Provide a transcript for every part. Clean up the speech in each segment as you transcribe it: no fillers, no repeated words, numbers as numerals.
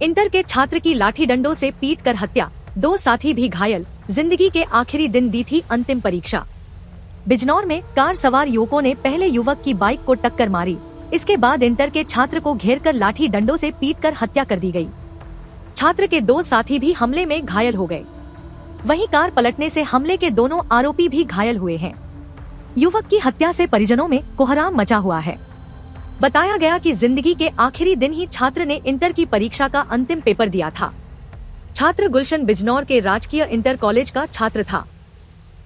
Inter के छात्र की लाठी डंडों से पीटकर हत्या, 2 साथी भी घायल, जिंदगी के आखिरी दिन दी थी अंतिम परीक्षा। बिजनौर में कार सवार युवकों ने पहले युवक की बाइक को टक्कर मारी। इसके बाद इंटर के छात्र को घेरकर लाठी डंडों से पीटकर हत्या कर दी गई। छात्र के 2 साथी भी हमले में घायल हो गए। वहीं कार पलटने से हमले के दोनों आरोपी भी घायल हुए हैं। युवक की हत्या से परिजनों में कोहराम मचा हुआ है। बताया गया कि जिंदगी के आखिरी दिन ही छात्र ने इंटर की परीक्षा का अंतिम पेपर दिया था। छात्र गुलशन बिजनौर के राजकीय इंटर कॉलेज का छात्र था।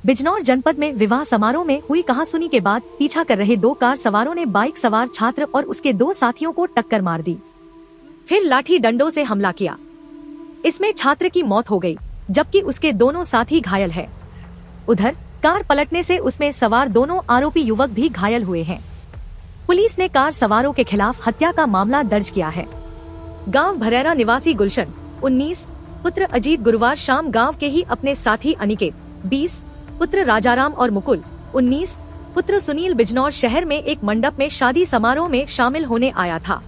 बिजनौर जनपद में विवाह समारोह में हुई कहासुनी के बाद पीछा कर रहे 2 कार सवारों ने बाइक सवार छात्र और उसके 2 साथियों को टक्कर मार दी, फिर लाठी डंडों से हमला किया। इसमें छात्र की मौत हो गई, जबकि उसके दोनों साथी घायल है। उधर कार पलटने से उसमें सवार दोनों आरोपी युवक भी घायल हुए हैं। पुलिस ने कार सवारों के खिलाफ हत्या का मामला दर्ज किया है। गांव भरेरा निवासी गुलशन 19 पुत्र अजीत गुरुवार शाम गांव के ही अपने साथी अनिकेत 20 पुत्र राजाराम और मुकुल 19 पुत्र सुनील बिजनौर शहर में एक मंडप में शादी समारोह में शामिल होने आया था।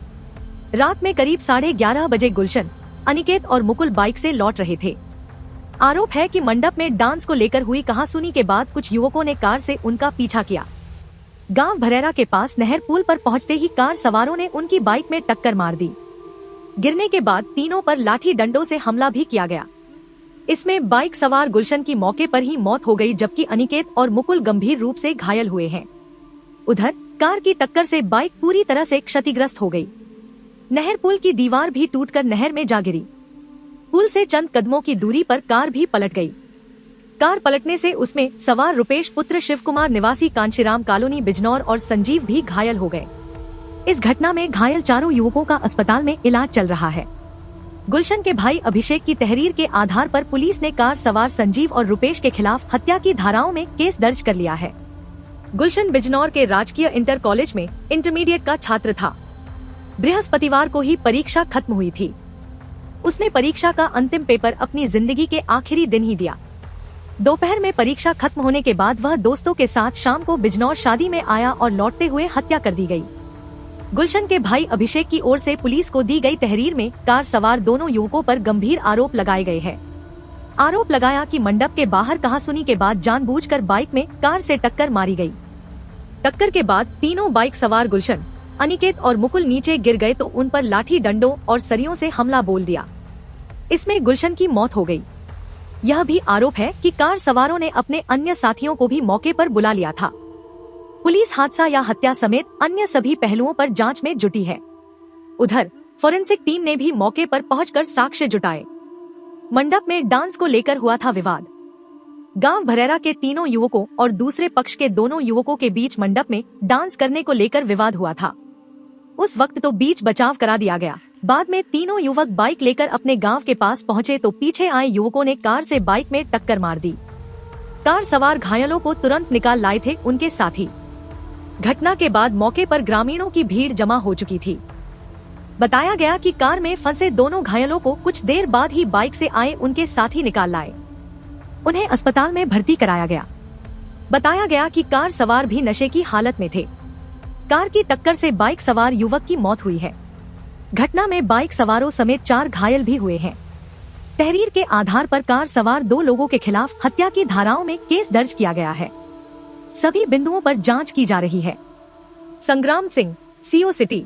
रात में करीब 11:30 बजे गुलशन, अनिकेत और मुकुल बाइक से लौट रहे थे। आरोप है कि मंडप में डांस को लेकर हुई कहासुनी के बाद कुछ युवकों ने कार से उनका पीछा किया। गांव भरेरा के पास नहर पुल पर पहुंचते ही कार सवारों ने उनकी बाइक में टक्कर मार दी। गिरने के बाद तीनों पर लाठी डंडों से हमला भी किया गया। इसमें बाइक सवार गुलशन की मौके पर ही मौत हो गई, जबकि अनिकेत और मुकुल गंभीर रूप से घायल हुए हैं। उधर कार की टक्कर से बाइक पूरी तरह से क्षतिग्रस्त हो गई। नहर पुल की दीवार भी टूटकर नहर में जा गिरी। पुल से चंद कदमों की दूरी पर कार भी पलट गई। कार पलटने से उसमें सवार रुपेश पुत्र शिव कुमार निवासी कांशीराम कॉलोनी बिजनौर और संजीव भी घायल हो गए। इस घटना में घायल चारों युवकों का अस्पताल में इलाज चल रहा है। गुलशन के भाई अभिषेक की तहरीर के आधार पर पुलिस ने कार सवार संजीव और रुपेश के खिलाफ हत्या की धाराओं में केस दर्ज कर लिया है। गुलशन बिजनौर के राजकीय इंटर कॉलेज में इंटरमीडिएट का छात्र था। बृहस्पतिवार को ही परीक्षा खत्म हुई थी। उसने परीक्षा का अंतिम पेपर अपनी जिंदगी के आखिरी दिन ही दिया। दोपहर में परीक्षा खत्म होने के बाद वह दोस्तों के साथ शाम को बिजनौर शादी में आया और लौटते हुए हत्या कर दी गई। गुलशन के भाई अभिषेक की ओर से पुलिस को दी गई तहरीर में कार सवार दोनों युवकों पर गंभीर आरोप लगाए गए हैं। आरोप लगाया कि मंडप के बाहर कहासुनी के बाद जानबूझकर बाइक में कार से टक्कर मारी गई। टक्कर के बाद तीनों बाइक सवार गुलशन, अनिकेत और मुकुल नीचे गिर गए तो उन पर लाठी डंडों और सरियों से हमला बोल दिया। इसमें गुलशन की मौत हो गई। यह भी आरोप है कि कार सवारों ने अपने अन्य साथियों को भी मौके पर बुला लिया था। पुलिस हादसा या हत्या समेत अन्य सभी पहलुओं पर जांच में जुटी है। उधर फोरेंसिक टीम ने भी मौके पर पहुंचकर साक्ष्य जुटाए। मंडप में डांस को लेकर हुआ था विवाद। गांव भरेरा के तीनों युवकों और दूसरे पक्ष के दोनों युवकों के बीच मंडप में डांस करने को लेकर विवाद हुआ था। उस वक्त तो बीच बचाव करा दिया गया। बाद में तीनों युवक बाइक लेकर अपने गांव के पास पहुंचे तो पीछे आए युवकों ने कार से बाइक में टक्कर मार दी। कार सवार घायलों को तुरंत निकाल लाए थे उनके साथी। घटना के बाद मौके पर ग्रामीणों की भीड़ जमा हो चुकी थी। बताया गया कि कार में फंसे दोनों घायलों को कुछ देर बाद ही बाइक से आए उनके साथी निकाल लाए। उन्हें अस्पताल में भर्ती कराया गया। बताया गया कि कार सवार भी नशे की हालत में थे। कार की टक्कर से बाइक सवार युवक की मौत हुई है। घटना में बाइक सवारों समेत 4 घायल भी हुए हैं। तहरीर के आधार पर कार सवार 2 लोगों के खिलाफ हत्या की धाराओं में केस दर्ज किया गया है। सभी बिंदुओं पर जांच की जा रही है। संग्राम सिंह, सीओ सिटी।